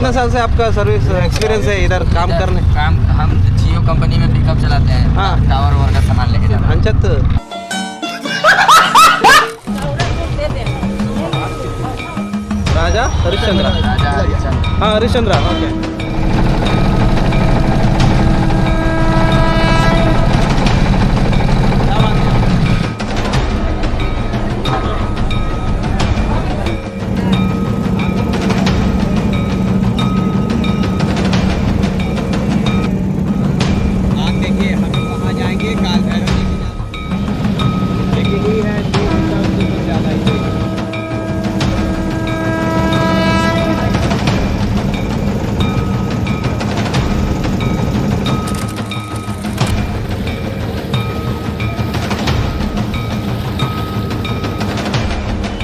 कितना साल से आपका सर्विस एक्सपीरियंस है इधर काम करने? काम हम जियो कंपनी में पिकअप चलाते हैं। हाँ। टावर वावर का सामान लेके जाते हैं। अंचत राजा हरिश्चंद्र। राजा हरिश्चंद्र। हाँ हरिश्चंद्र ओके।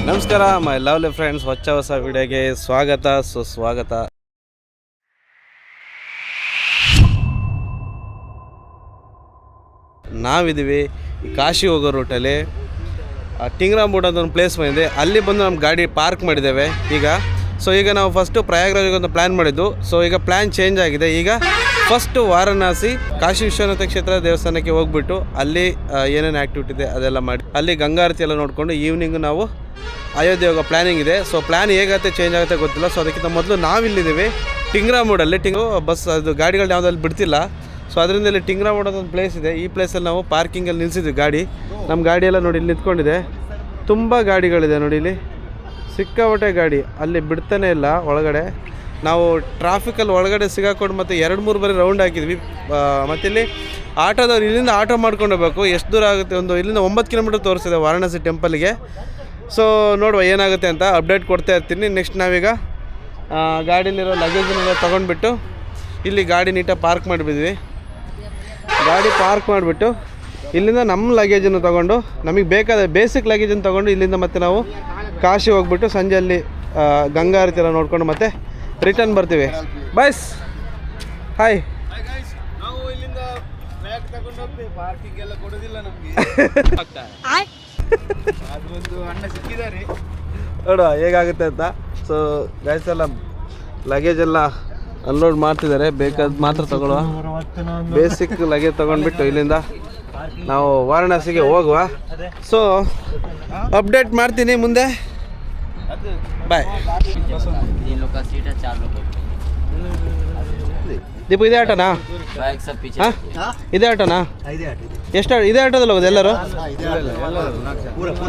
ನಮಸ್ಕಾರ ಮೈ ಲವ್ಲಿ ಫ್ರೆಂಡ್ಸ್, ಹೊಸ ವಿಡಿಯೋಗೆ ಸ್ವಾಗತ ಸುಸ್ವಾಗತ. ನಾವಿದ್ದೀವಿ ಕಾಶಿ ಹೋಗೋ ರೂಟಲ್ಲಿ ಟಿಂಗ್ರಾಮೂಡ್ ಅಂತ ಒಂದು ಪ್ಲೇಸ್ ಬಂದಿದೆ. ಅಲ್ಲಿ ಬಂದು ನಮ್ಮ ಗಾಡಿ ಪಾರ್ಕ್ ಮಾಡಿದ್ದೇವೆ ಈಗ. ಈಗ ನಾವು ಫಸ್ಟು ಪ್ರಯಾಗ್ರಾಜ್ಗೆ ಒಂದು ಪ್ಲ್ಯಾನ್ ಮಾಡಿದ್ದು. ಈಗ ಪ್ಲ್ಯಾನ್ ಚೇಂಜ್ ಆಗಿದೆ. ಈಗ ಫಸ್ಟು ವಾರಣಾಸಿ ಕಾಶಿ ವಿಶ್ವನಾಥ ಕ್ಷೇತ್ರ ದೇವಸ್ಥಾನಕ್ಕೆ ಹೋಗ್ಬಿಟ್ಟು ಅಲ್ಲಿ ಏನೇನು ಆ್ಯಕ್ಟಿವಿಟಿ ಇದೆ ಅದೆಲ್ಲ ಮಾಡಿ ಅಲ್ಲಿ ಗಂಗಾ ಆರತಿ ಎಲ್ಲ ನೋಡಿಕೊಂಡು ಈವ್ನಿಂಗು ನಾವು ಅಯೋಧ್ಯೆ ಹೋಗೋ ಪ್ಲ್ಯಾನಿಂಗ್ ಇದೆ. ಪ್ಲ್ಯಾನ್ ಹೇಗಾಗುತ್ತೆ ಚೇಂಜ್ ಆಗುತ್ತೆ ಗೊತ್ತಿಲ್ಲ. ಅದಕ್ಕಿಂತ ಮೊದಲು ನಾವಿಲ್ಲಿದ್ದೀವಿ ಟಿಂಗ್ರಾಮೂಡಲ್ಲಿ. ಬಸ್ ಅದು ಗಾಡಿಗಳು ಯಾವುದಲ್ಲಿ ಬಿಡ್ತಿಲ್ಲ. ಅದರಿಂದ ಇಲ್ಲಿ ಟಿಂಗ್ರಾಮೂಡ್ ಅಂತ ಒಂದು ಪ್ಲೇಸ್ ಇದೆ. ಈ ಪ್ಲೇಸಲ್ಲಿ ನಾವು ಪಾರ್ಕಿಂಗಲ್ಲಿ ನಿಲ್ಲಿಸಿದ್ವಿ ಗಾಡಿ. ನಮ್ಮ ಗಾಡಿಯೆಲ್ಲ ನೋಡಿ ಇಲ್ಲಿ ನಿಂತ್ಕೊಂಡಿದೆ. ತುಂಬ ಗಾಡಿಗಳಿದೆ ನೋಡಿ, ಇಲ್ಲಿ ಸಿಕ್ಕಾಪಟ್ಟೆ ಗಾಡಿ. ಅಲ್ಲಿ ಬಿಡ್ತಾನೆ ಇಲ್ಲ ಒಳಗಡೆ. ನಾವು ಟ್ರಾಫಿಕಲ್ಲಿ ಒಳಗಡೆ ಸಿಗಾಕೊಂಡು ಮತ್ತು 2-3 ಬಾರಿ ರೌಂಡ್ ಹಾಕಿದ್ವಿ. ಮತ್ತು ಇಲ್ಲಿ ಆಟೋದವ್ರು ಇಲ್ಲಿಂದ ಆಟೋ ಮಾಡ್ಕೊಂಡು ಹೋಗ್ಬೇಕು. ಎಷ್ಟು ದೂರ ಆಗುತ್ತೆ, ಇಲ್ಲಿಂದ 9 ಕಿಲೋಮೀಟರ್ ತೋರಿಸಿದೆ ವಾರಣಾಸಿ ಟೆಂಪಲ್ಗೆ. ನೋಡುವ ಏನಾಗುತ್ತೆ ಅಂತ ಅಪ್ಡೇಟ್ ಕೊಡ್ತಾ ಇರ್ತೀನಿ. ನೆಕ್ಸ್ಟ್ ನಾವೀಗ ಗಾಡೀಲಿರೋ ಲಗೇಜನ್ನೆಲ್ಲ ತೊಗೊಂಡ್ಬಿಟ್ಟು ಇಲ್ಲಿ ಗಾಡಿ ನೀಟಾಗಿ ಪಾರ್ಕ್ ಮಾಡಿಬಿದ್ವಿ. ಗಾಡಿ ಪಾರ್ಕ್ ಮಾಡಿಬಿಟ್ಟು ಇಲ್ಲಿಂದ ನಮ್ಮ ಲಗೇಜನ್ನು ತೊಗೊಂಡು, ನಮಗೆ ಬೇಕಾದ ಬೇಸಿಕ್ ಲಗೇಜನ್ನು ತೊಗೊಂಡು ಇಲ್ಲಿಂದ ಮತ್ತೆ ನಾವು ಕಾಶಿ ಹೋಗ್ಬಿಟ್ಟು ಸಂಜೆ ಅಲ್ಲಿ ಗಂಗಾ ಆರತಿ ಎಲ್ಲ ನೋಡ್ಕೊಂಡು ಮತ್ತೆ ರಿಟರ್ನ್ ಬರ್ತೀವಿ. Boys hi. ನಾವು ಇಲ್ಲಿಂದ ಬ್ಯಾಗ್ ತಗೊಂಡು ಹೋಗ್ತೀವಿ, ಪಾರ್ಕಿಂಗ್ ಎಲ್ಲ ಕೊಡೋದಿಲ್ಲ ನಮಗೆ. ಅದೊಂದು ಅಣ್ಣ ಸಿಕ್ಕಿದ್ದಾರೆ ನೋಡುವ ಹೇಗಾಗುತ್ತೆ ಅಂತ. ಗೈಸ್ ಎಲ್ಲ ಲಗೇಜ್ ಎಲ್ಲ ಅನ್ಲೋಡ್ ಮಾಡ್ತಿದ್ದಾರೆ. ಬೇಕಾದ ಮಾತ್ರ ತಗೊಳ್ಳುವ. ಬೇಸಿಕ್ ಲಗೇಜ್ ತೊಗೊಂಡ್ಬಿಟ್ಟು ಇಲ್ಲಿಂದ ನಾವು ವಾರಣಾಸಿಗೆ ಹೋಗುವ. ಅಪ್ಡೇಟ್ ಮಾಡ್ತೀನಿ ಮುಂದೆ. ಬಾಯ್. ದೀಪು ಇದೇ ಆಟೋನಾ? ಹಾಂ ಇದೇ ಆಟೋನಾ? ಎಷ್ಟು ಇದೇ ಆಟೋದಲ್ಲಿ ಹೋಗೋದು ಎಲ್ಲರೂ?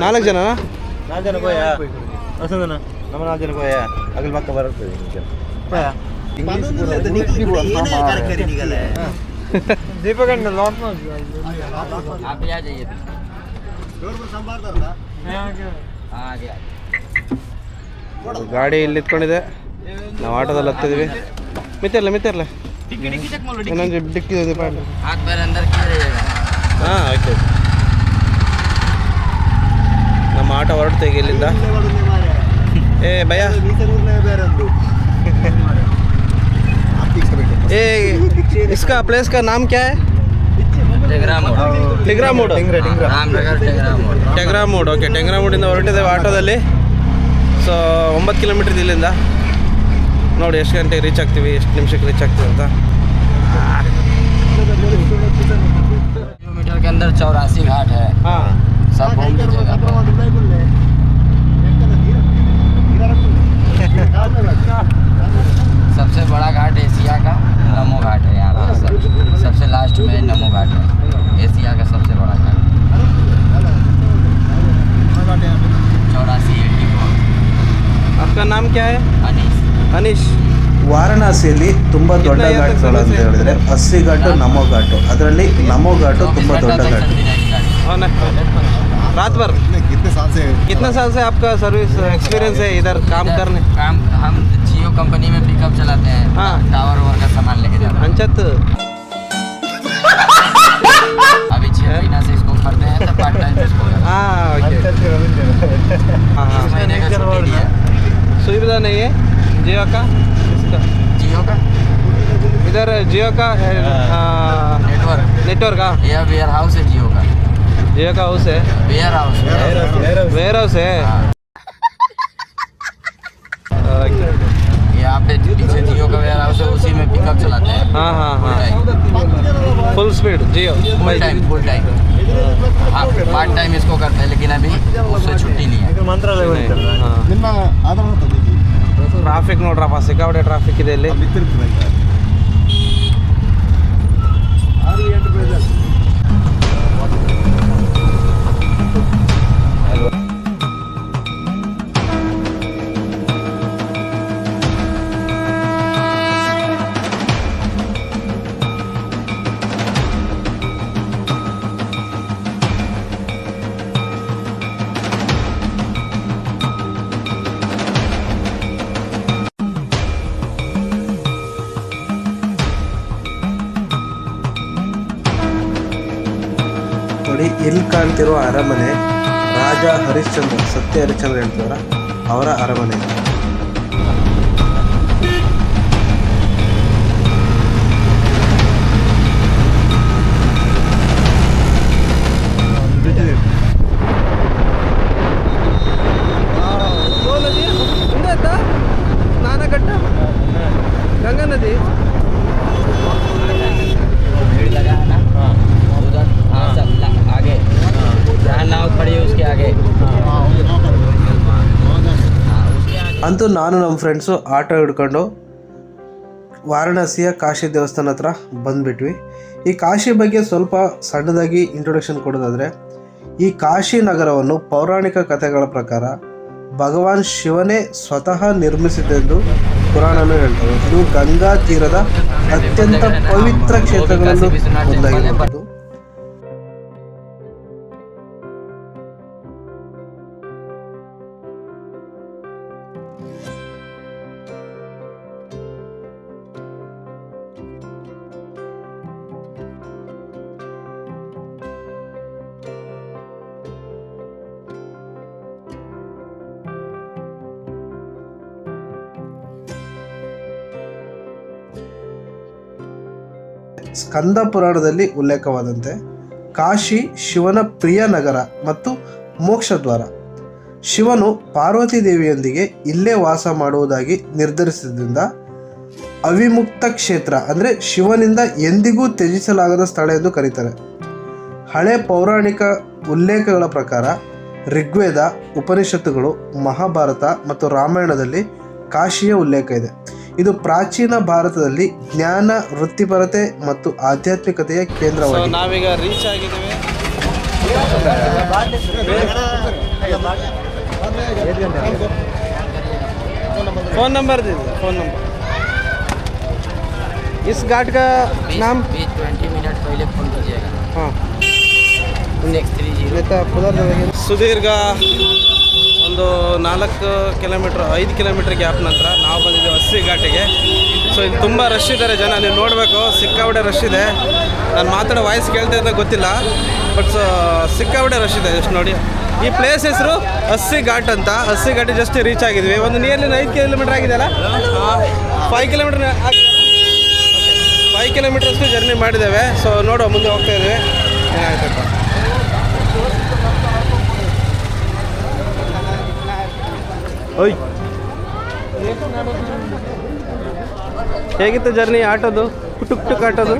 4 ಜನನಾ? 4 ಜನ ಹೋಯ ನಮ್ಮ 4 ಜನ ಹೋಯ ಅಗಲ್ ಪಕ್ಕ ಬರ್ತದೆ. ಗಾಡಿ ಇಲ್ಲಿ ನಿಂತ್ಕೊಂಡಿದೆ, ನಾವು ಆಟೋದಲ್ಲಿ ಹತ್ತಿದ್ವಿ. ಮಿತ್ತಿರಲ್ಲ ಇನ್ನೊಂದು ಡಿಕ್ಕಿ ಇದೆ. ಹಾಂ ಆಯ್ತು. ನಮ್ಮ ಆಟೋ ಹೊರಡ್ತೇವೆ ಇಲ್ಲಿಂದ. ಏ ಭಯ ए इसका प्लेस का नाम क्या है? ಟಿಂಗ್ರಾಮೂಡ್. ಟೆಗ್ರಾಮೂಡ್ ಓಕೆ. ಟೆಗ್ರಾಮೂಡಿಂದ ಹೊರಟಿದ್ದೇವೆ ಆಟೋದಲ್ಲಿ. 9 ಕಿಲೋಮೀಟರ್ ಇಲ್ಲಿಂದ. ನೋಡಿ ಎಷ್ಟು ಗಂಟೆಗೆ ರೀಚ್ ಆಗ್ತೀವಿ, ಎಷ್ಟು ನಿಮಿಷಕ್ಕೆ ರೀಚ್ ಆಗ್ತೀವಿ ಅಂತ. किलोमीटर के अंदर 84 घाट है। हाँ सब घूम लीजिएगा। सबसे बड़ा घाट एशिया का नमो घाट है यहाँ पर। सबसे लास्ट में नमो घाट है, एशिया का सबसे बड़ा घाट। 84 आपका नाम क्या है? अनीश. ವಾರಣಾಸಿಯಲ್ಲಿ ತುಂಬ ದೊಡ್ಡ ಘಾಟ್ಗಳು ಅಂತ ಹೇಳಿದ್ರೆ 80 ಘಾಟು, ನಮೋ ಘಾಟು. ಅದರಲ್ಲಿ ನಮೋ ಘಾಟು ತುಂಬ ದೊಡ್ಡ ಘಾಟು. रात भर कितने साल से आपका सर्विस एक्सपीरियंस है इधर काम करने? काम हम जियो कंपनी में पिकअप चलाते हैं। हाँ। टावर वावर का सामान लेके जाते हैं। अंचत अभी 6 महीना से इसको करते हैं तो पार्ट टाइम इसको। हाँ महीने का छुट्टी दिया। सुविधा नहीं है जियो का? जियो का इधर जियो का नेटवर्क का यह वेयर हाउस है जियो का। जियो का हाउस है? वेयर हाउस है। यहाँ पे पीछे जियो हाँ हाँ हाँ फुल स्पीड जियो फुल टाइम पार्ट टाइम इसको करते हैं, लेकिन अभी उससे छुट्टी नहीं है। ಟ್ರಾಫಿಕ್ ನೋಡ್ರಪ್ಪ, ಸಿಕ್ಕಾಪಟ್ಟೆ ಟ್ರಾಫಿಕ್ ಇದೆ ಇಲ್ಲಿ. ನೋಡಿ, ಇಲ್ಲಿ ಕಾಣ್ತಿರೋ ಅರಮನೆ ರಾಜ ಹರಿಶ್ಚಂದ್ರ, ಸತ್ಯ ಹರಿಶ್ಚಂದ್ರ ಹೇಳ್ತಾರ, ಅವರ ಅರಮನೆ. ಸ್ನಾನಘಟ್ಟ ಗಂಗಾ ನದಿ आगे जहाँ नाव खड़ी है उसके आगे। ಅಂತೂ ನಾನು ನಮ್ಮ ಫ್ರೆಂಡ್ಸು ಆಟೋ ಹಿಡ್ಕೊಂಡು ವಾರಣಾಸಿಯ ಕಾಶಿ ದೇವಸ್ಥಾನ ಹತ್ರ ಬಂದುಬಿಟ್ವಿ. ಈ ಕಾಶಿ ಬಗ್ಗೆ ಸ್ವಲ್ಪ ಸಣ್ಣದಾಗಿ ಇಂಟ್ರೊಡಕ್ಷನ್ ಕೊಡೋದಾದರೆ, ಈ ಕಾಶಿ ನಗರವನ್ನು ಪೌರಾಣಿಕ ಕಥೆಗಳ ಪ್ರಕಾರ ಭಗವಾನ್ ಶಿವನೇ ಸ್ವತಃ ನಿರ್ಮಿಸಿದ್ದೆಂದು ಪುರಾಣನೂ ಹೇಳ್ತವೆ. ಇದು ಗಂಗಾ ತೀರದ ಅತ್ಯಂತ ಪವಿತ್ರ ಕ್ಷೇತ್ರಗಳಲ್ಲಿ ಒಂದಾಗಿರುವುದು. ಸ್ಕಂದ ಪುರಾಣದಲ್ಲಿ ಉಲ್ಲೇಖವಾದಂತೆ ಕಾಶಿ ಶಿವನ ಪ್ರಿಯ ನಗರ ಮತ್ತು ಮೋಕ್ಷದ್ವಾರ. ಶಿವನು ಪಾರ್ವತಿ ದೇವಿಯೊಂದಿಗೆ ಇಲ್ಲೇ ವಾಸ ಮಾಡುವುದಾಗಿ ನಿರ್ಧರಿಸಿದ್ದರಿಂದ ಅವಿಮುಕ್ತ ಕ್ಷೇತ್ರ ಅಂದರೆ ಶಿವನಿಂದ ಎಂದಿಗೂ ತ್ಯಜಿಸಲಾಗದ ಸ್ಥಳ ಎಂದು ಕರೀತಾರೆ. ಹಳೆ ಪೌರಾಣಿಕ ಉಲ್ಲೇಖಗಳ ಪ್ರಕಾರ ಋಗ್ವೇದ, ಉಪನಿಷತ್ತುಗಳು, ಮಹಾಭಾರತ ಮತ್ತು ರಾಮಾಯಣದಲ್ಲಿ ಕಾಶಿಯ ಉಲ್ಲೇಖ ಇದೆ. ಇದು ಪ್ರಾಚೀನ ಭಾರತದಲ್ಲಿ ಜ್ಞಾನ, ವೃತ್ತಿಪರತೆ ಮತ್ತು ಆಧ್ಯಾತ್ಮಿಕತೆಯ ಕೇಂದ್ರವಾಗಿದೆ. ನಾವೀಗ ರೀಚ್ ಆಗಿದ್ದೇವೆ. फोन नंबर दे दीजिए, फोन नंबर. इस घाट का नाम 20 मिनट पहले फोन कीजिएगा। हाँ 630 ಸುದೀರ್ಘ ಒಂದು 4 ಕಿಲೋಮೀಟ್ರ್ 5 ಕಿಲೋಮೀಟ್ರ್ ಗ್ಯಾಪ್ ನಂತರ ನಾವು ಬಂದಿದ್ದೇವೆ ಅಸ್ಸಿ ಘಾಟಿಗೆ. ಸೊ ಇಲ್ಲಿ ತುಂಬ ರಶ್ ಇದ್ದಾರೆ ಜನ, ನೀವು ನೋಡಬೇಕು, ಸಿಕ್ಕಾಪಟ್ಟೆ ರಶ್ ಇದೆ. ನಾನು ಮಾತಾಡೋ ವಾಯ್ಸ್ ಕೇಳ್ತಾ ಇದ್ದ ಗೊತ್ತಿಲ್ಲ, ಬಟ್ ಸಿಕ್ಕಾಪಟ್ಟೆ ರಶ್ ಇದೆ. ಜಸ್ಟ್ ನೋಡಿ, ಈ ಪ್ಲೇಸ್ ಹೆಸರು ಅಸ್ಸಿ ಘಾಟ್ ಅಂತ. ಅಸ್ಸಿ ಘಾಟಿಗೆ ಜಸ್ಟ್ ರೀಚ್ ಆಗಿದ್ವಿ. ಒಂದು ನಿಯರ್ಲಿ 5 ಕಿಲೋಮೀಟ್ರ್ ಆಗಿದೆಯಲ್ಲ, 5 ಕಿಲೋಮೀಟ್ರ್ 5 ಕಿಲೋಮೀಟ್ರಷ್ಟು ಜರ್ನಿ ಮಾಡಿದ್ದೇವೆ. ಸೊ ನೋಡುವ, ಮುಂದೆ ಹೋಗ್ತಾ ಇದ್ದೀವಿ ಏನಾಗ್ತೈತೆ. ಓಯ್, ಹೇಗಿತ್ತು ಜರ್ನಿ ಆಟೋದು? ಟುಕ್ ಟುಕ್ ಆಟೋದು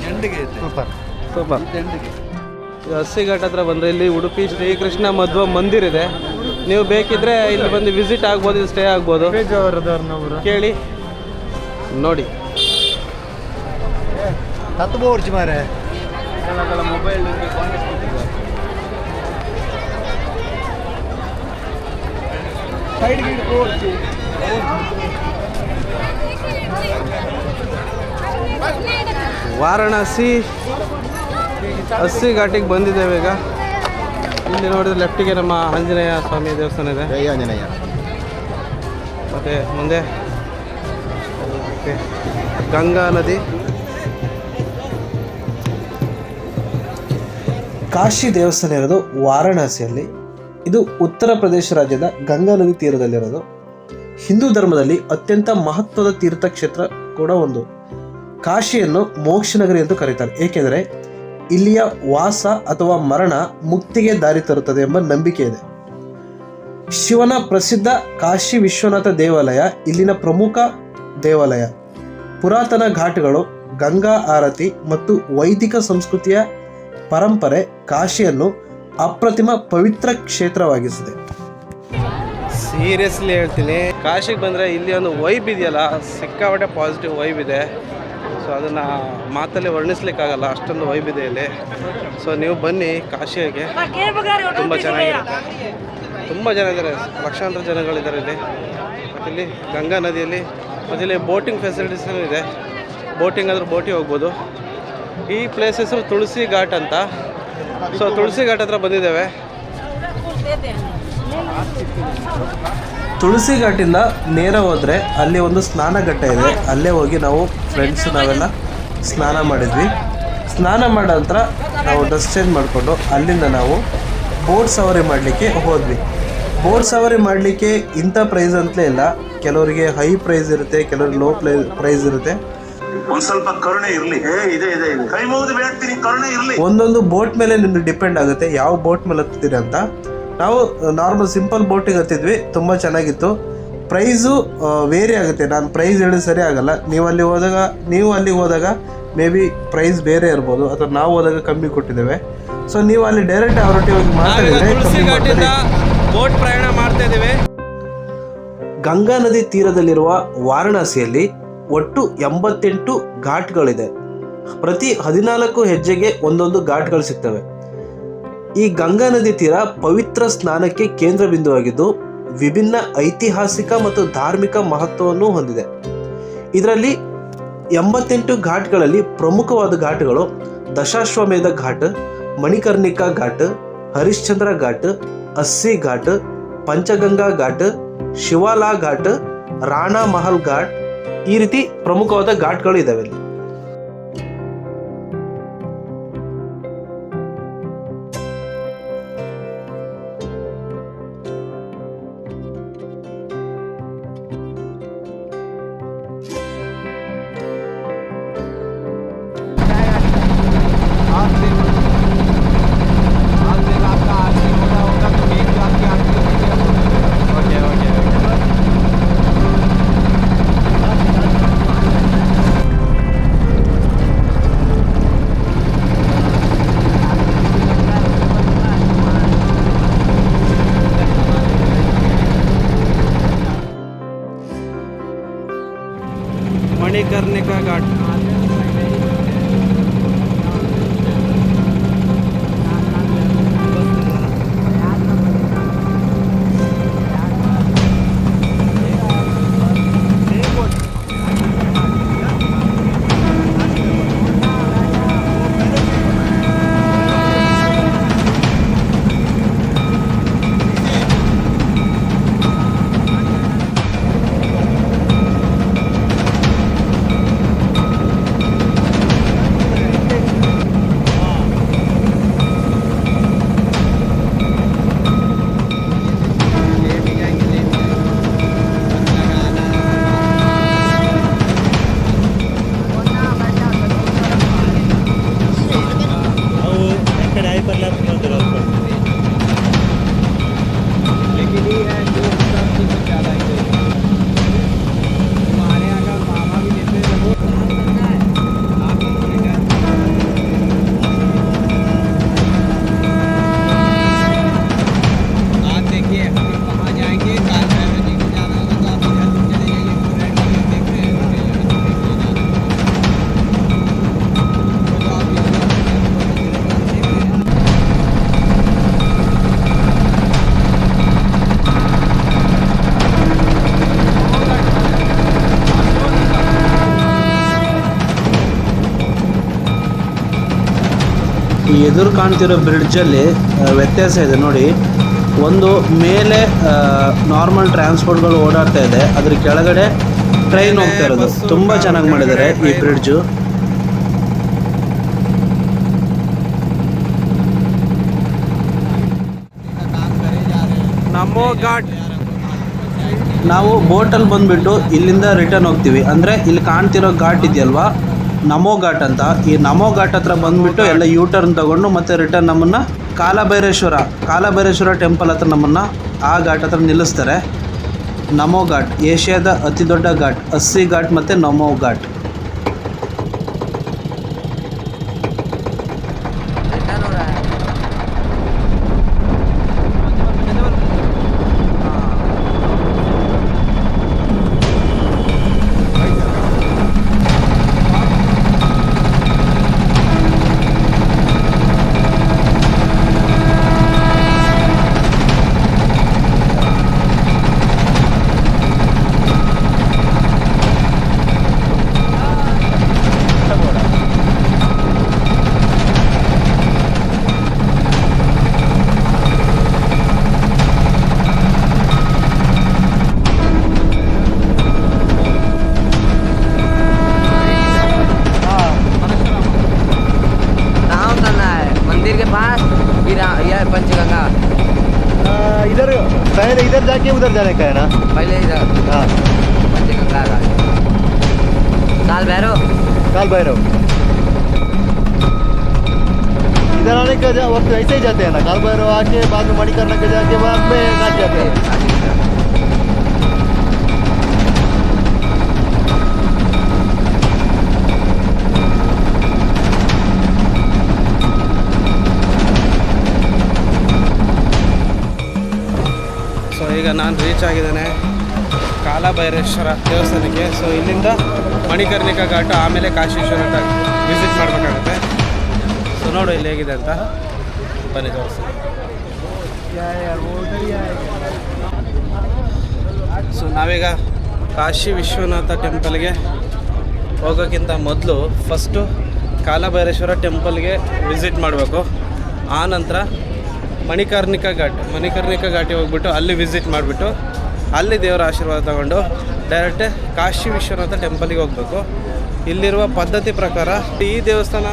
ಸೂಪರ್. ಇದು ಅಸ್ಸಿ ಘಾಟ್ ಹತ್ರ ಬಂದರೆ ಇಲ್ಲಿ ಉಡುಪಿ ಶ್ರೀಕೃಷ್ಣ ಮಧ್ವ ಮಂದಿರ್ ಇದೆ. ನೀವು ಬೇಕಿದ್ರೆ ಇಲ್ಲಿ ಬಂದು ವಿಸಿಟ್ ಆಗ್ಬೋದು, ಇಲ್ಲಿ ಸ್ಟೇ ಆಗ್ಬೋದು. ಕೇಳಿ ನೋಡಿ. ಮೊಬೈಲ್ ವಾರಣಾಸಿ ಅಸ್ಸಿ ಘಾಟಿಗೆ ಬಂದಿದ್ದೇವೆ ಈಗ. ಇಲ್ಲಿ ನೋಡಿದ್ರೆ ಲೆಫ್ಟಿಗೆ ನಮ್ಮ ಆಂಜನೇಯ ಸ್ವಾಮಿ ದೇವಸ್ಥಾನ ಇದೆ. ಮತ್ತು ಮುಂದೆ ಗಂಗಾ ನದಿ. ಕಾಶಿ ದೇವಸ್ಥಾನ ಇರೋದು ವಾರಣಾಸಿಯಲ್ಲಿ. ಇದು ಉತ್ತರ ಪ್ರದೇಶ ರಾಜ್ಯದ ಗಂಗಾ ನದಿ ತೀರದಲ್ಲಿರೋದು. ಹಿಂದೂ ಧರ್ಮದಲ್ಲಿ ಅತ್ಯಂತ ಮಹತ್ವದ ತೀರ್ಥಕ್ಷೇತ್ರ ಕೂಡ ಒಂದು. ಕಾಶಿಯನ್ನು ಮೋಕ್ಷ ನಗರಿ ಎಂದು ಕರೀತಾರೆ, ಏಕೆಂದರೆ ಇಲ್ಲಿಯ ವಾಸ ಅಥವಾ ಮರಣ ಮುಕ್ತಿಗೆ ದಾರಿ ತರುತ್ತದೆ ಎಂಬ ನಂಬಿಕೆ ಇದೆ. ಶಿವನ ಪ್ರಸಿದ್ಧ ಕಾಶಿ ವಿಶ್ವನಾಥ ದೇವಾಲಯ ಇಲ್ಲಿನ ಪ್ರಮುಖ ದೇವಾಲಯ. ಪುರಾತನ ಘಾಟ್ಗಳು, ಗಂಗಾ ಆರತಿ ಮತ್ತು ವೈದಿಕ ಸಂಸ್ಕೃತಿಯ ಪರಂಪರೆ ಕಾಶಿಯನ್ನು ಅಪ್ರತಿಮ ಪವಿತ್ರ ಕ್ಷೇತ್ರವಾಗಿಸಿದೆ. ಸೀರಿಯಸ್ಲಿ ಹೇಳ್ತೀನಿ, ಕಾಶಿಗೆ ಬಂದರೆ ಇಲ್ಲಿ ಒಂದು ವೈಬ್ ಇದೆಯಲ್ಲ, ಸಿಕ್ಕಾಪಟ್ಟೆ ಪಾಸಿಟಿವ್ ವೈಬ್ ಇದೆ. ಸೊ ಅದನ್ನು ಮಾತಲ್ಲಿ ವರ್ಣಿಸ್ಲಿಕ್ಕಾಗಲ್ಲ, ಅಷ್ಟೊಂದು ವೈಬ್ ಇದೆ ಇಲ್ಲಿ. ಸೊ ನೀವು ಬನ್ನಿ ಕಾಶಿಗೆ, ತುಂಬ ಚೆನ್ನಾಗಿರುತ್ತೆ. ತುಂಬ ಜನ ಇದ್ದಾರೆ, ಲಕ್ಷಾಂತರ ಜನಗಳಿದ್ದಾರೆ ಇಲ್ಲಿ. ಮತ್ತು ಇಲ್ಲಿ ಗಂಗಾ ನದಿಯಲ್ಲಿ ಮತ್ತು ಇಲ್ಲಿ ಬೋಟಿಂಗ್ ಫೆಸಿಲಿಟೀಸೂ ಇದೆ. ಬೋಟಿಂಗ್ ಆದರೂ ಬೋಟಿಗೆ ಹೋಗ್ಬೋದು. ಈ ಪ್ಲೇಸ್ ಹೆಸರು ತುಳಸಿ ಘಾಟ್ ಅಂತ. ಸೊ ತುಳಸಿ ಘಾಟ್ ಹತ್ರ ಬಂದಿದ್ದೇವೆ. ತುಳಸಿ ಘಾಟಿಂದ ನೇರ ಹೋದರೆ ಅಲ್ಲಿ ಒಂದು ಸ್ನಾನ ಘಟ್ಟ ಇದೆ. ಅಲ್ಲೇ ಹೋಗಿ ನಾವು ಫ್ರೆಂಡ್ಸ್ ನಾವೆಲ್ಲ ಸ್ನಾನ ಮಾಡಿದ್ವಿ. ಸ್ನಾನ ಮಾಡೋ ನಂತರ ನಾವು ಡ್ರೆಸ್ ಚೇಂಜ್ ಮಾಡಿಕೊಂಡು ಅಲ್ಲಿಂದ ನಾವು ಬೋಟ್ ಸವಾರಿ ಮಾಡಲಿಕ್ಕೆ ಹೋದ್ವಿ. ಬೋಟ್ ಸವಾರಿ ಮಾಡಲಿಕ್ಕೆ ಇಂಥ ಪ್ರೈಸ್ ಅಂತಲೇ ಇಲ್ಲ, ಕೆಲವರಿಗೆ ಹೈ ಪ್ರೈಸ್ ಇರುತ್ತೆ, ಕೆಲವರಿಗೆ ಲೋ ಪ್ರೈಸ್ ಇರುತ್ತೆ. ಒಂದ್ ಸ್ವಲ್ಪ ಕರುಣೆ ಇರ್ಲಿ, ಇದೆ ಕೈ ಮುಗಿದು ಬೇಡ್ತೀನಿ, ಕರುಣೆ ಇರ್ಲಿ. ಒಂದೊಂದು ಬೋಟ್ ಮೇಲೆ ನಿಮ್ಗೆ ಡಿಪೆಂಡ್ ಆಗುತ್ತೆ ಯಾವ ಬೋಟ್ ಮೇಲೆ ಹತ್ತಿದ್ದೀರಿ ಅಂತ. ನಾವು ನಾರ್ಮಲ್ ಸಿಂಪಲ್ ಬೋಟಿಗೆ ಹತ್ತಿದ್ವಿ, ತುಂಬ ಚೆನ್ನಾಗಿತ್ತು. ಪ್ರೈಸು ವೇರಿ ಆಗುತ್ತೆ, ನಾನು ಪ್ರೈಸ್ ಹೇಳಿದ್ರೆ ಸರಿ ಆಗಲ್ಲ. ನೀವು ಅಲ್ಲಿಗೆ ಹೋದಾಗ ಮೇ ಬಿ ಪ್ರೈಸ್ ಬೇರೆ ಇರ್ಬೋದು, ಅಥವಾ ನಾವು ಹೋದಾಗ ಕಮ್ಮಿ ಕೊಟ್ಟಿದ್ದೇವೆ. ಸೊ ನೀವು ಅಲ್ಲಿ ಡೈರೆಕ್ಟ್ ಅವರೊಟ್ಟಿಗೆ ಹೋಗಿ ಮಾತಾಡಿದ್ರೆ ಬೋಟ್ ಪ್ರಯಾಣ ಮಾಡ್ತಾ ಇದ್ದೀವಿ. ಗಂಗಾ ನದಿ ತೀರದಲ್ಲಿರುವ ವಾರಣಾಸಿಯಲ್ಲಿ ಒಟ್ಟು 88 ಘಾಟ್ಗಳಿದೆ. ಪ್ರತಿ 14 ಹೆಜ್ಜೆಗೆ ಒಂದೊಂದು ಘಾಟ್ಗಳು ಸಿಗ್ತವೆ. ಈ ಗಂಗಾ ನದಿ ತೀರ ಪವಿತ್ರ ಸ್ನಾನಕ್ಕೆ ಕೇಂದ್ರ ಬಿಂದುವಾಗಿದ್ದು ವಿಭಿನ್ನ ಐತಿಹಾಸಿಕ ಮತ್ತು ಧಾರ್ಮಿಕ ಮಹತ್ವವನ್ನು ಹೊಂದಿದೆ. ಇದರಲ್ಲಿ 88 ಘಾಟ್ಗಳಲ್ಲಿ ಪ್ರಮುಖವಾದ ಘಾಟ್ಗಳು ದಶಾಶ್ವಮೇಧ ಘಾಟ್, ಮಣಿಕರ್ಣಿಕಾ ಘಾಟ್, ಹರಿಶ್ಚಂದ್ರ ಘಾಟ್, ಅಸ್ಸಿ ಘಾಟ್, ಪಂಚಗಂಗಾ ಘಾಟ್, ಶಿವಾಲಾ ಘಾಟ್, ರಾಣಾ ಮಹಲ್ ಘಾಟ್, ಈ ರೀತಿ ಪ್ರಮುಖವಾದ ಘಾಟ್ಗಳು ಇದಾವೆ. मणिकर्णिका घाट. ಈ ಎದುರು ಕಾಣ್ತಿರೋ ಬ್ರಿಡ್ಜಲ್ಲಿ ವ್ಯತ್ಯಾಸ ಇದೆ ನೋಡಿ. ಒಂದು ಮೇಲೆ ನಾರ್ಮಲ್ ಟ್ರಾನ್ಸ್ಪೋರ್ಟ್ಗಳು ಓಡಾಡ್ತಾ ಇದೆ, ಅದ್ರ ಕೆಳಗಡೆ ಟ್ರೈನ್ ಹೋಗ್ತಾ ಇರೋದು. ತುಂಬ ಚೆನ್ನಾಗಿ ಮಾಡಿದ್ದಾರೆ ಈ ಬ್ರಿಡ್ಜು. ನಮೋ ಘಾಟ್. ನಾವು ಬೋಟಲ್ಲಿ ಬಂದುಬಿಟ್ಟು ಇಲ್ಲಿಂದ ರಿಟರ್ನ್ ಹೋಗ್ತೀವಿ. ಅಂದರೆ ಇಲ್ಲಿ ಕಾಣ್ತಿರೋ ಘಾಟ್ ಇದೆಯಲ್ವಾ, ನಮೋ ಘಾಟ್ ಅಂತ. ಈ ನಮೋ ಘಾಟ್ ಹತ್ರ ಬಂದುಬಿಟ್ಟು ಎಲ್ಲ ಯೂ ಟರ್ನ್ ತೊಗೊಂಡು ಮತ್ತೆ ರಿಟರ್ನ್ ನಮ್ಮನ್ನು ಕಾಲಭೈರೇಶ್ವರ ಟೆಂಪಲ್ ಹತ್ರ ನಮ್ಮನ್ನು ಆ ಘಾಟ್ ಹತ್ರ ನಿಲ್ಲಿಸ್ತಾರೆ. ನಮೋ ಘಾಟ್ ಏಷ್ಯಾದ ಅತಿ ದೊಡ್ಡ ಘಾಟ್, ಅಸ್ಸಿ ಘಾಟ್ ಮತ್ತು ನಮೋ ಘಾಟ್. इधर जाके उधर जाने का है ना? पहले इधर हाँ, बच्चे का कार आ गया। काल भैरव काल भैरव। इधर आने का वक्त ऐसे ही जाते हैं ना, काल भैरव आके बाद में मणिकर्णिका के जाके बाद में काशी जाते हैं। ಸೊ ಈಗ ನಾನು ರೀಚ್ ಆಗಿದ್ದೇನೆ ಕಾಲಭೈರೇಶ್ವರ ದೇವಸ್ಥಾನಕ್ಕೆ. ಸೊ ಇಲ್ಲಿಂದ ಮಣಿಕರ್ಣಿಕಾ ಘಾಟ್ ಆಮೇಲೆ ಕಾಶಿ ವಿಶ್ವನಾಥ ವಿಸಿಟ್ ಮಾಡಬೇಕಾಗುತ್ತೆ. ಸೊ ನೋಡು ಇಲ್ಲಿ ಹೇಗಿದೆ ಅಂತ, ಬನ್ನಿ ತೋರಿಸ್ತೀನಿ. ಸೊ ನಾವೀಗ ಕಾಶಿ ವಿಶ್ವನಾಥ ಟೆಂಪಲ್ಗೆ ಹೋಗೋಕ್ಕಿಂತ ಮೊದಲು ಫಸ್ಟು ಕಾಲಭೈರೇಶ್ವರ ಟೆಂಪಲ್ಗೆ ವಿಸಿಟ್ ಮಾಡಬೇಕು. ಆ ನಂತರ ಮಣಿಕರ್ಣಿಕಾ ಘಾಟಿಗೆ ಹೋಗ್ಬಿಟ್ಟು ಅಲ್ಲಿ ವಿಸಿಟ್ ಮಾಡಿಬಿಟ್ಟು ಅಲ್ಲಿ ದೇವರ ಆಶೀರ್ವಾದ ತಗೊಂಡು ಡೈರೆಕ್ಟ್ ಕಾಶಿ ವಿಶ್ವನಾಥ ಟೆಂಪಲಿಗೆ ಹೋಗಬೇಕು. ಇಲ್ಲಿರುವ ಪದ್ಧತಿ ಪ್ರಕಾರ ಈ ದೇವಸ್ಥಾನ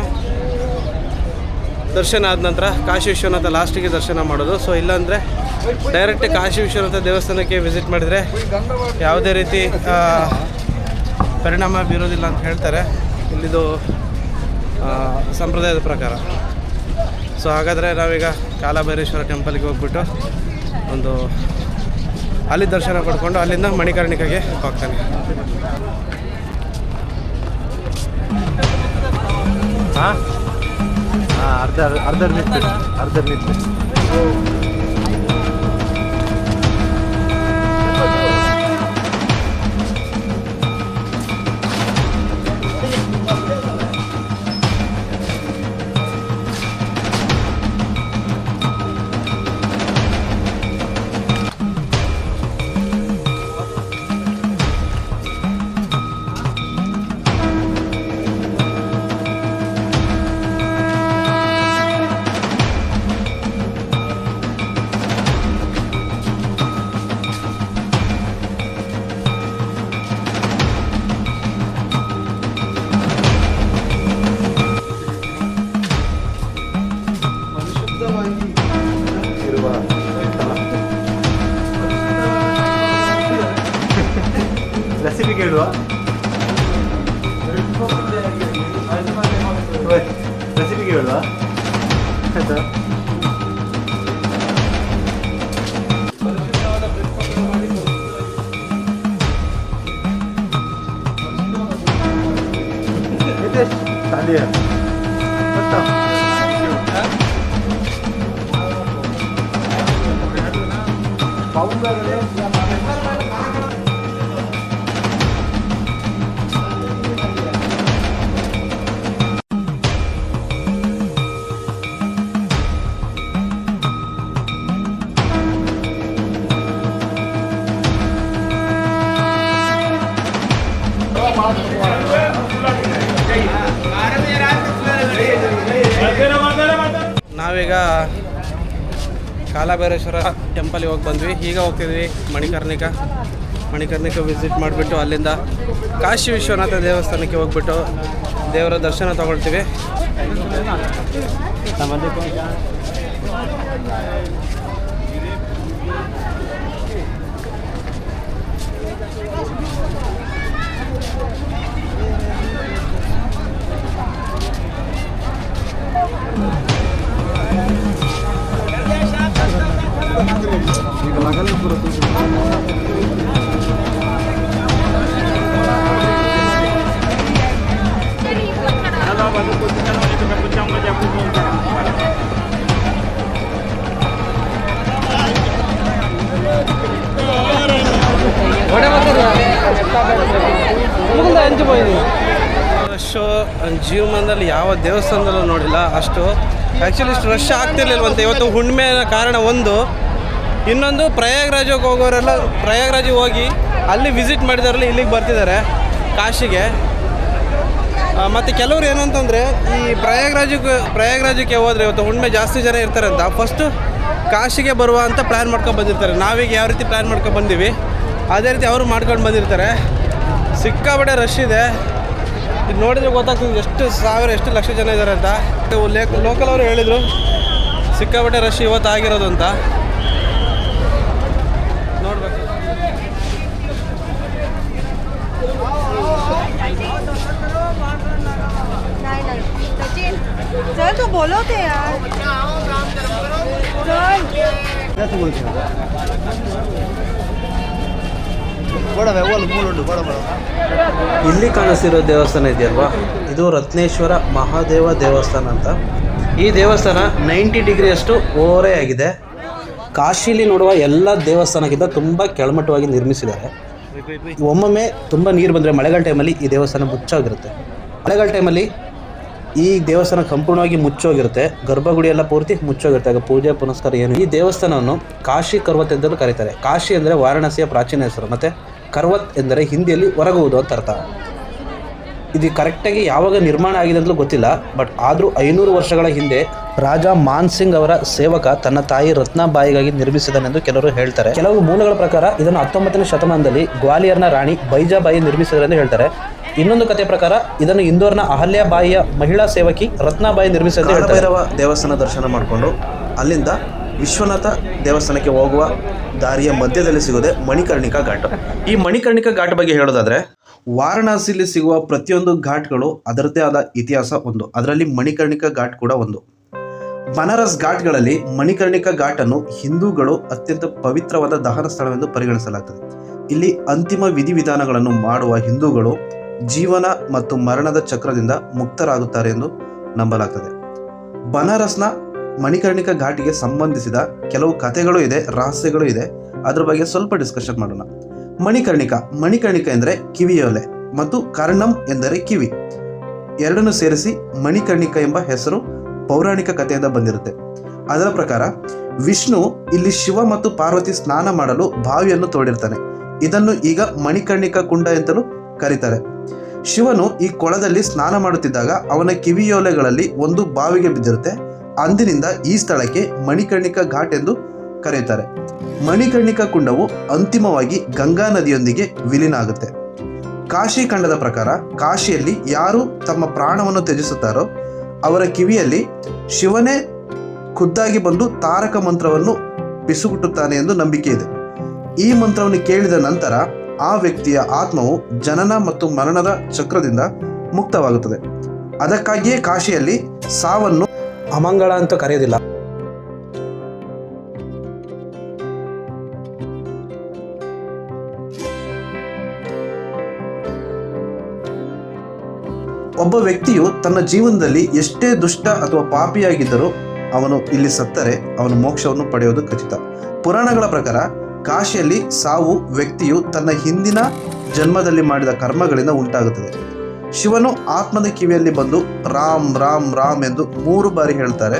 ದರ್ಶನ ಆದ ನಂತರ ಕಾಶಿ ವಿಶ್ವನಾಥ ಲಾಸ್ಟಿಗೆ ದರ್ಶನ ಮಾಡೋದು. ಸೊ ಇಲ್ಲಾಂದರೆ ಡೈರೆಕ್ಟ್ ಕಾಶಿ ವಿಶ್ವನಾಥ ದೇವಸ್ಥಾನಕ್ಕೆ ವಿಸಿಟ್ ಮಾಡಿದರೆ ಯಾವುದೇ ರೀತಿ ಪರಿಣಾಮ ಬೀರೋದಿಲ್ಲ ಅಂತ ಹೇಳ್ತಾರೆ ಇಲ್ಲಿದು ಸಂಪ್ರದಾಯದ ಪ್ರಕಾರ. ಸೊ ಹಾಗಾದರೆ ನಾವೀಗ ಕಾಲಭೈರೇಶ್ವರ ಟೆಂಪಲ್ಗೆ ಹೋಗ್ಬಿಟ್ಟು ಒಂದು ಅಲ್ಲಿ ದರ್ಶನ ಪಡ್ಕೊಂಡು ಅಲ್ಲಿಂದ ಮಣಿಕರ್ಣಿಕಾಗೆ ಹೋಗ್ತಾನೆ. ಹಾಂ ಹಾಂ, ಅರ್ಧ ನಿಂತು ರೆಸಿಪಿ ಕೇಳುವ. ರೆಸಿಪಿ ಕೇಳುವ ಆಯ್ತಾ? ತಾಲಿಯ ಗೊತ್ತಾ? ನಾವೀಗ ಕಾಲಭೈರೇಶ್ವರ ಟೆಂಪಲಿಗೆ ಹೋಗಿ ಬಂದ್ವಿ. ಈಗ ಹೋಗ್ತಿದ್ವಿ ಮಣಿಕರ್ಣಿಕಾ ವಿಸಿಟ್ ಮಾಡಿಬಿಟ್ಟು ಅಲ್ಲಿಂದ ಕಾಶಿ ವಿಶ್ವನಾಥ ದೇವಸ್ಥಾನಕ್ಕೆ ಹೋಗ್ಬಿಟ್ಟು ದೇವರ ದರ್ಶನ ತಗೊಳ್ತೀವಿ. ರಶ್ಶು ಜೀವನದಲ್ಲಿ ಯಾವ ದೇವಸ್ಥಾನದಲ್ಲೂ ನೋಡಿಲ್ಲ ಅಷ್ಟು. ಆ್ಯಕ್ಚುಲಿ ಇಷ್ಟು ರಶ್ ಆಗ್ತಿರ್ಲಿಲ್ವಂತೆ ಇವತ್ತು. ಹುಣ್ಣಿಮೆ ಕಾರಣ ಒಂದು, ಇನ್ನೊಂದು ಪ್ರಯಾಗ್ರಾಜಿಗೆ ಹೋಗೋರೆಲ್ಲ ಪ್ರಯಾಗ್ರಾಜಿಗೆ ಹೋಗಿ ಅಲ್ಲಿ ವಿಸಿಟ್ ಮಾಡಿದವರೆಲ್ಲ ಇಲ್ಲಿಗೆ ಬರ್ತಿದ್ದಾರೆ ಕಾಶಿಗೆ. ಮತ್ತು ಕೆಲವರು ಏನು ಅಂತಂದರೆ ಈ ಪ್ರಯಾಗ್ರಾಜಕ್ಕೆ ಹೋದರೆ ಇವತ್ತು ಹುಣ್ಣಿಮೆ ಜಾಸ್ತಿ ಜನ ಇರ್ತಾರೆ ಅಂತ ಫಸ್ಟು ಕಾಶಿಗೆ ಬರುವ ಅಂತ ಪ್ಲ್ಯಾನ್ ಮಾಡ್ಕೊಂಡು ಬಂದಿರ್ತಾರೆ. ನಾವೀಗ ಯಾವ ರೀತಿ ಪ್ಲ್ಯಾನ್ ಮಾಡ್ಕೊಂಡು ಬಂದೀವಿ ಅದೇ ರೀತಿ ಅವರು ಮಾಡ್ಕೊಂಡು ಬಂದಿರ್ತಾರೆ. ಸಿಕ್ಕಾಪಟ್ಟೆ ರಶ್ ಇದೆ. ಇದು ನೋಡಿದರೆ ಗೊತ್ತಾಗ್ತದೆ ಎಷ್ಟು ಲಕ್ಷ ಜನ ಇದ್ದಾರೆ ಅಂತ. ಲೋಕಲ್ ಅವರು ಹೇಳಿದರು ಸಿಕ್ಕಾಪಟ್ಟೆ ರಶ್ ಇವತ್ತು ಆಗಿರೋದು ಅಂತ. बोलो थे यार कैसे बोलते हैं बड़ा है वो मूल बड़ा बड़ा ಇಲ್ಲಿ ಕಾಣಿಸ್ತಿರೋ ದೇವಸ್ಥಾನ ಇದೆಯಲ್ವಾ, ಇದು ರತ್ನೇಶ್ವರ ಮಹಾದೇವ ದೇವಸ್ಥಾನ ಅಂತ. ಈ ದೇವಸ್ಥಾನ 90 ಡಿಗ್ರಿಯಷ್ಟು ಓರೆ ಆಗಿದೆ. ಕಾಶಿಲಿ ನೋಡುವ ಎಲ್ಲ ದೇವಸ್ಥಾನಕ್ಕಿಂತ ತುಂಬ ಕೆಳಮಟ್ಟವಾಗಿ ನಿರ್ಮಿಸಿದ್ದಾರೆ. ಒಮ್ಮೊಮ್ಮೆ ತುಂಬ ನೀರು ಬಂದರೆ ಮಳೆಗಾಲ ಟೈಮಲ್ಲಿ ಈ ದೇವಸ್ಥಾನ ಮುಚ್ಚೋಗಿರುತ್ತೆ. ಮಳೆಗಾಲ ಟೈಮಲ್ಲಿ ಈ ದೇವಸ್ಥಾನ ಸಂಪೂರ್ಣವಾಗಿ ಮುಚ್ಚೋಗಿರುತ್ತೆ. ಗರ್ಭಗುಡಿ ಎಲ್ಲ ಪೂರ್ತಿ ಮುಚ್ಚೋಗಿರುತ್ತೆ. ಆಗ ಪೂಜೆ ಪುನಸ್ಕಾರ ಏನು. ಈ ದೇವಸ್ಥಾನವನ್ನು ಕಾಶಿ ಕರ್ವತ್ ಎಂತಲೂ ಕರೀತಾರೆ. ಕಾಶಿ ಅಂದರೆ ವಾರಾಣಸಿಯ ಪ್ರಾಚೀನ ಹೆಸರು, ಮತ್ತು ಕರ್ವತ್ ಎಂದರೆ ಹಿಂದಿಯಲ್ಲಿ ಹೊರಗುವುದು ಅಂತ ಅರ್ಥ. ಇದು ಕರೆಕ್ಟಾಗಿ ಯಾವಾಗ ನಿರ್ಮಾಣ ಆಗಿದೆ ಅಂತಲೂ ಗೊತ್ತಿಲ್ಲ, ಬಟ್ ಆದರೂ 500 ವರ್ಷಗಳ ಹಿಂದೆ ರಾಜ ಮಾನ್ ಸಿಂಗ್ ಅವರ ಸೇವಕ ತನ್ನ ತಾಯಿ ರತ್ನಾಬಾಯಿಗಾಗಿ ನಿರ್ಮಿಸಿದನೆಂದು ಕೆಲವರು ಹೇಳ್ತಾರೆ. ಕೆಲವು ಮೂಲಗಳ ಪ್ರಕಾರ ಇದನ್ನು 19ನೇ ಶತಮಾನದಲ್ಲಿ ಗ್ವಾಲಿಯರ್ನ ರಾಣಿ ಬೈಜಾಬಾಯಿ ನಿರ್ಮಿಸಿದರೆಂದು ಹೇಳ್ತಾರೆ. ಇನ್ನೊಂದು ಕಥೆ ಪ್ರಕಾರ ಇದನ್ನು ಇಂದೋರ್ನ ಅಹಲ್ಯಾಬಾಯಿಯ ಮಹಿಳಾ ಸೇವಕಿ ರತ್ನಾಬಾಯಿ ನಿರ್ಮಿಸಿದ ಭೈರವ ದೇವಸ್ಥಾನ ದರ್ಶನ ಮಾಡಿಕೊಂಡು ಅಲ್ಲಿಂದ ವಿಶ್ವನಾಥ ದೇವಸ್ಥಾನಕ್ಕೆ ಹೋಗುವ ದಾರಿಯ ಮಧ್ಯದಲ್ಲಿ ಸಿಗೋದೆ ಮಣಿಕರ್ಣಿಕಾ ಘಾಟ್. ಈ ಮಣಿಕರ್ಣಿಕಾ ಘಾಟ್ ಬಗ್ಗೆ ಹೇಳೋದಾದ್ರೆ, ವಾರಣಾಸಿಯಲ್ಲಿ ಸಿಗುವ ಪ್ರತಿಯೊಂದು ಘಾಟ್ಗಳು ಅದರದ್ದೇ ಆದ ಇತಿಹಾಸ ಒಂದು. ಅದರಲ್ಲಿ ಮಣಿಕರ್ಣಿಕಾ ಘಾಟ್ ಕೂಡ ಒಂದು. ಬನಾರಸ್ ಘಾಟ್ಗಳಲ್ಲಿ ಮಣಿಕರ್ಣಿಕಾ ಘಾಟನ್ನು ಹಿಂದೂಗಳು ಅತ್ಯಂತ ಪವಿತ್ರವಾದ ದಹನ ಸ್ಥಳವೆಂದು ಪರಿಗಣಿಸಲಾಗುತ್ತದೆ. ಇಲ್ಲಿ ಅಂತಿಮ ವಿಧಿವಿಧಾನಗಳನ್ನು ಮಾಡುವ ಹಿಂದೂಗಳು ಜೀವನ ಮತ್ತು ಮರಣದ ಚಕ್ರದಿಂದ ಮುಕ್ತರಾಗುತ್ತಾರೆ ಎಂದು ನಂಬಲಾಗುತ್ತದೆ. ಬನಾರಸ್ನ ಮಣಿಕರ್ಣಿಕಾ ಘಾಟಿಗೆ ಸಂಬಂಧಿಸಿದ ಕೆಲವು ಕಥೆಗಳು ಇದೆ, ರಹಸ್ಯಗಳು ಇದೆ. ಅದ್ರ ಬಗ್ಗೆ ಸ್ವಲ್ಪ ಡಿಸ್ಕಷನ್ ಮಾಡೋಣ. ಮಣಿಕರ್ಣಿಕಾ ಎಂದರೆ ಕಿವಿಯೋಲೆ ಮತ್ತು ಕರ್ಣಂ ಎಂದರೆ ಕಿವಿ. ಎರಡನ್ನು ಸೇರಿಸಿ ಮಣಿಕರ್ಣಿಕಾ ಎಂಬ ಹೆಸರು ಪೌರಾಣಿಕ ಕಥೆಯಿಂದ ಬಂದಿರುತ್ತೆ. ಅದರ ಪ್ರಕಾರ ವಿಷ್ಣು ಇಲ್ಲಿ ಶಿವ ಮತ್ತು ಪಾರ್ವತಿ ಸ್ನಾನ ಮಾಡಲು ಬಾವಿಯನ್ನು ತೋಡಿರ್ತಾನೆ. ಇದನ್ನು ಈಗ ಮಣಿಕರ್ಣಿಕಾ ಕುಂಡ ಎಂತಲೂ ಕರೀತಾರೆ. ಶಿವನು ಈ ಕೊಳದಲ್ಲಿ ಸ್ನಾನ ಮಾಡುತ್ತಿದ್ದಾಗ ಅವನ ಕಿವಿಯೋಲೆಗಳಲ್ಲಿ ಒಂದು ಬಾವಿಗೆ ಬಿದ್ದಿರುತ್ತೆ. ಅಂದಿನಿಂದ ಈ ಸ್ಥಳಕ್ಕೆ ಮಣಿಕರ್ಣಿಕಾ ಘಾಟ್ ಎಂದು ಕರೆಯುತ್ತಾರೆ. ಮಣಿಕರ್ಣಿಕಾ ಕುಂಡವು ಅಂತಿಮವಾಗಿ ಗಂಗಾ ನದಿಯೊಂದಿಗೆ ವಿಲೀನ ಆಗುತ್ತೆ. ಕಾಶಿ ಖಂಡದ ಪ್ರಕಾರ ಕಾಶಿಯಲ್ಲಿ ಯಾರು ತಮ್ಮ ಪ್ರಾಣವನ್ನು ತ್ಯಜಿಸುತ್ತಾರೋ ಅವರ ಕಿವಿಯಲ್ಲಿ ಶಿವನೇ ಖುದ್ದಾಗಿ ಬಂದು ತಾರಕ ಮಂತ್ರವನ್ನು ಪಿಸುಗುಟ್ಟುತ್ತಾನೆ ಎಂದು ನಂಬಿಕೆ ಇದೆ. ಈ ಮಂತ್ರವನ್ನು ಕೇಳಿದ ನಂತರ ಆ ವ್ಯಕ್ತಿಯ ಆತ್ಮವು ಜನನ ಮತ್ತು ಮರಣದ ಚಕ್ರದಿಂದ ಮುಕ್ತವಾಗುತ್ತದೆ. ಅದಕ್ಕಾಗಿಯೇ ಕಾಶಿಯಲ್ಲಿ ಸಾವನ್ನು ಅಮಂಗಳ ಅಂತ ಕರೆಯೋದಿಲ್ಲ. ಒಬ್ಬ ವ್ಯಕ್ತಿಯು ತನ್ನ ಜೀವನದಲ್ಲಿ ಎಷ್ಟೇ ದುಷ್ಟ ಅಥವಾ ಪಾಪಿಯಾಗಿದ್ದರೂ ಅವನು ಇಲ್ಲಿ ಸತ್ತರೆ ಅವನು ಮೋಕ್ಷವನ್ನು ಪಡೆಯುವುದು ಖಚಿತ. ಪುರಾಣಗಳ ಪ್ರಕಾರ ಕಾಶಿಯಲ್ಲಿ ಸಾವು ವ್ಯಕ್ತಿಯು ತನ್ನ ಹಿಂದಿನ ಜನ್ಮದಲ್ಲಿ ಮಾಡಿದ ಕರ್ಮಗಳಿಂದ ಉಂಟಾಗುತ್ತದೆ. ಶಿವನು ಆತ್ಮದ ಕಿವಿಯಲ್ಲಿ ಬಂದು ರಾಮ್ ರಾಮ್ ರಾಮ್ ಎಂದು 3 ಬಾರಿ ಹೇಳ್ತಾರೆ.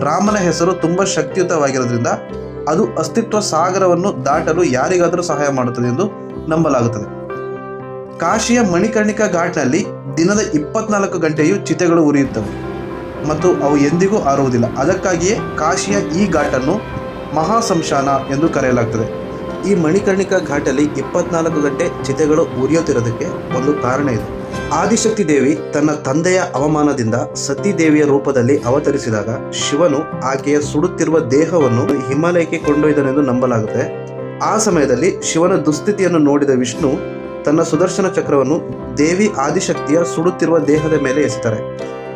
ರಾಮನ ಹೆಸರು ತುಂಬ ಶಕ್ತಿಯುತವಾಗಿರೋದ್ರಿಂದ ಅದು ಅಸ್ತಿತ್ವ ಸಾಗರವನ್ನು ದಾಟಲು ಯಾರಿಗಾದರೂ ಸಹಾಯ ಮಾಡುತ್ತದೆ ಎಂದು ನಂಬಲಾಗುತ್ತದೆ. ಕಾಶಿಯ ಮಣಿಕರ್ಣಿಕಾ ಘಾಟ್ನಲ್ಲಿ ದಿನದ 24 ಗಂಟೆಯೂ ಚಿತೆಗಳು ಉರಿಯುತ್ತವೆ ಮತ್ತು ಅವು ಎಂದಿಗೂ ಆರುವುದಿಲ್ಲ. ಅದಕ್ಕಾಗಿಯೇ ಕಾಶಿಯ ಈ ಘಾಟನ್ನು ಮಹಾಶಂಶಾನ ಎಂದು ಕರೆಯಲಾಗ್ತದೆ. ಈ ಮಣಿಕರ್ಣಿಕಾ ಘಾಟಲ್ಲಿ 24 ಗಂಟೆ ಚಿತೆಗಳು ಉರಿಯುತ್ತಿರೋದಕ್ಕೆ ಒಂದು ಕಾರಣ ಇದೆ. ಆದಿಶಕ್ತಿ ದೇವಿ ತನ್ನ ತಂದೆಯ ಅವಮಾನದಿಂದ ಸತೀದೇವಿಯ ರೂಪದಲ್ಲಿ ಅವತರಿಸಿದಾಗ ಶಿವನು ಆಕೆಯ ಸುಡುತ್ತಿರುವ ದೇಹವನ್ನು ಹಿಮಾಲಯಕ್ಕೆ ಕೊಂಡೊಯ್ದನೆಂದು ನಂಬಲಾಗುತ್ತೆ. ಆ ಸಮಯದಲ್ಲಿ ಶಿವನ ದುಸ್ಥಿತಿಯನ್ನು ನೋಡಿದ ವಿಷ್ಣು ತನ್ನ ಸುದರ್ಶನ ಚಕ್ರವನ್ನು ದೇವಿ ಆದಿಶಕ್ತಿಯ ಸುಡುತ್ತಿರುವ ದೇಹದ ಮೇಲೆ ಎಸೆತಾರೆ.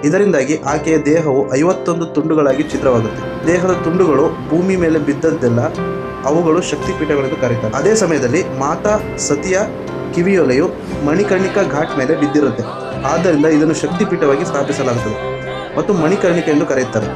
ಇದರಿಂದಾಗಿ ಆಕೆಯ ದೇಹವು 51 ತುಂಡುಗಳಾಗಿ ಛಿದ್ರವಾಗುತ್ತೆ. ದೇಹದ ತುಂಡುಗಳು ಭೂಮಿ ಮೇಲೆ ಬಿದ್ದದ್ದೆಲ್ಲ ಅವುಗಳು ಶಕ್ತಿಪೀಠಗಳೆಂದು ಕರೀತಾರೆ. ಅದೇ ಸಮಯದಲ್ಲಿ ಮಾತಾ ಸತಿಯ ಕಿವಿಯೊಲೆಯು ಮಣಿಕರ್ಣಿಕಾ ಘಾಟ್ ಮೇಲೆ ಬಿದ್ದಿರುತ್ತೆ. ಆದ್ದರಿಂದ ಇದನ್ನು ಶಕ್ತಿಪೀಠವಾಗಿ ಸ್ಥಾಪಿಸಲಾಗುತ್ತದೆ ಮತ್ತು ಮಣಿಕರ್ಣಿಕಾ ಎಂದು ಕರೆಯುತ್ತಾರೆ.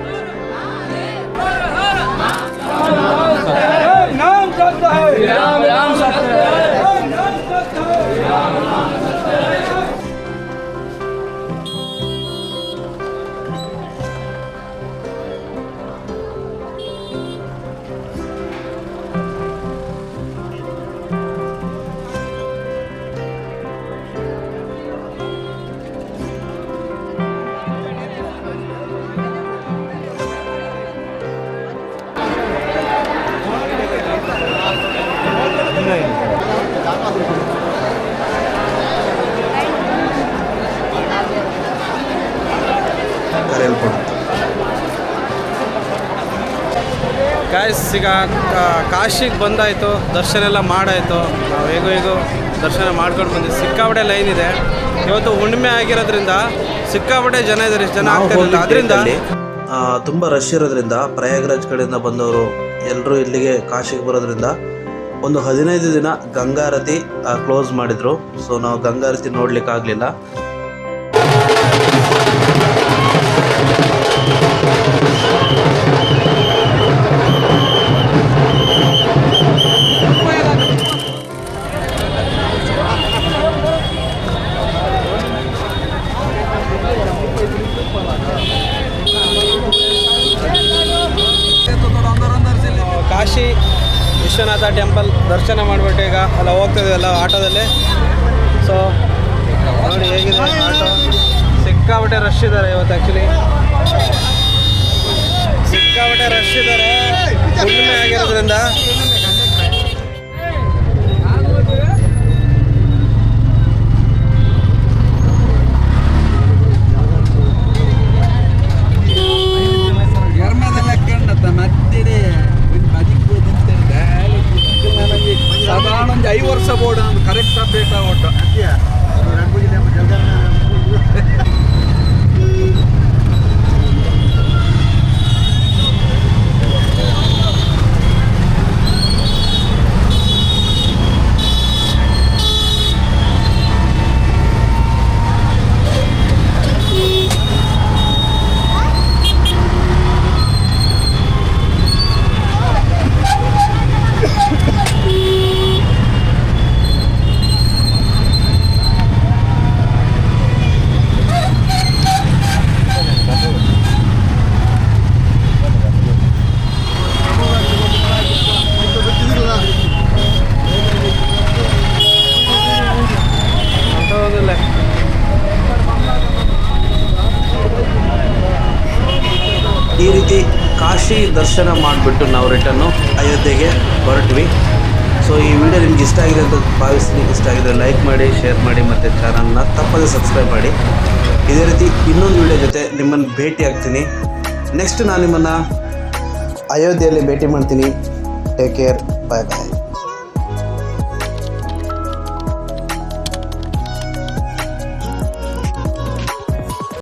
ಕರೆಯಲ್ಪಡುತ್ತೆ. ಗಾಯ್ಸ್, ಈಗ ಕಾಶಿಗೆ ಬಂದಾಯಿತು, ದರ್ಶನ ಎಲ್ಲ ಮಾಡಾಯಿತು. ನಾವು ಹೇಗೋ ದರ್ಶನ ಮಾಡ್ಕೊಂಡು ಬಂದ್ವಿ. ಸಿಕ್ಕಾಪಟ್ಟೆ ಲೈನ್ ಇದೆ. ಇವತ್ತು ಹುಣ್ಣಿಮೆ ಆಗಿರೋದ್ರಿಂದ ಸಿಕ್ಕಾಪಟ್ಟೆ ಜನ ಇದ್ದಾರೆ, ಜನ ನಾವು ಆಗ್ತಿರಲಿಲ್ಲ. ಅದರಿಂದ ತುಂಬ ರಶ್ ಇರೋದ್ರಿಂದ ಪ್ರಯಾಗ್ರಾಜ್ ಕಡೆಯಿಂದ ಬಂದವರು ಎಲ್ಲರೂ ಇಲ್ಲಿಗೆ ಕಾಶಿಗೆ ಬರೋದ್ರಿಂದ ಒಂದು 15 ದಿನ ಗಂಗಾರತಿ ಕ್ಲೋಸ್ ಮಾಡಿದರು. ಸೊ ನಾವು ಗಂಗಾರತಿ ನೋಡ್ಲಿಕ್ಕೆ ಆಗಲಿಲ್ಲ. ಕಾಶಿ ವಿಶ್ವನಾಥ ಟೆಂಪಲ್ ದರ್ಶನ ಮಾಡಿಬಿಟ್ಟು ಈಗ ಅಲ್ಲ ಹೋಗ್ತಿದ್ದೀವಲ್ಲ ಆಟೋದಲ್ಲಿ. ಸೊ ನೋಡಿ ಹೇಗಿದೆ ಆಟೋ, ಸಿಕ್ಕಾಪಟ್ಟೆ ರಶ್ ಇದ್ದಾರೆ ಇವತ್ತು. ಆ್ಯಕ್ಚುಲಿ ಸಿಕ್ಕಾಪಟ್ಟೆ ರಶ್ ಇದ್ದಾರೆ ಹುಣ್ಣಿಮೆ ಆಗಿರೋದ್ರಿಂದ. ಸಾಧಾರಣ 5 ವರ್ಷ ಬೋರ್ಡ್ ಕರೆಕ್ಟ್ ಅಪ್ಡೇಟ್ ಆಗ್ಬಿಟ್ಟು ಈ ರೀತಿ ಕಾಶಿ ದರ್ಶನ ಮಾಡಿಬಿಟ್ಟು ನಾವು ರಿಟರ್ನು ಅಯೋಧ್ಯೆಗೆ ಹೊರಟ್ವಿ. ಸೊ ಈ ವಿಡಿಯೋ ನಿಮ್ಗೆ ಇಷ್ಟ ಆಗಿದೆ ಅಂತ ಭಾವಿಸ್ತೀನಿ. ಇಷ್ಟ ಆಗಿದ್ರೆ ಲೈಕ್ ಮಾಡಿ, ಶೇರ್ ಮಾಡಿ ಮತ್ತು ಚಾನಲ್ನ ತಪ್ಪದೇ ಸಬ್ಸ್ಕ್ರೈಬ್ ಮಾಡಿ. ಇದೇ ರೀತಿ ಇನ್ನೊಂದು ವಿಡಿಯೋ ಜೊತೆ ನಿಮ್ಮನ್ನು ಭೇಟಿ ಆಗ್ತೀನಿ. ನೆಕ್ಸ್ಟ್ ನಾನು ನಿಮ್ಮನ್ನು ಅಯೋಧ್ಯೆಯಲ್ಲಿ ಭೇಟಿ ಮಾಡ್ತೀನಿ. ಟೇಕ್ ಕೇರ್, ಬಾಯ್ ಬಾಯ್.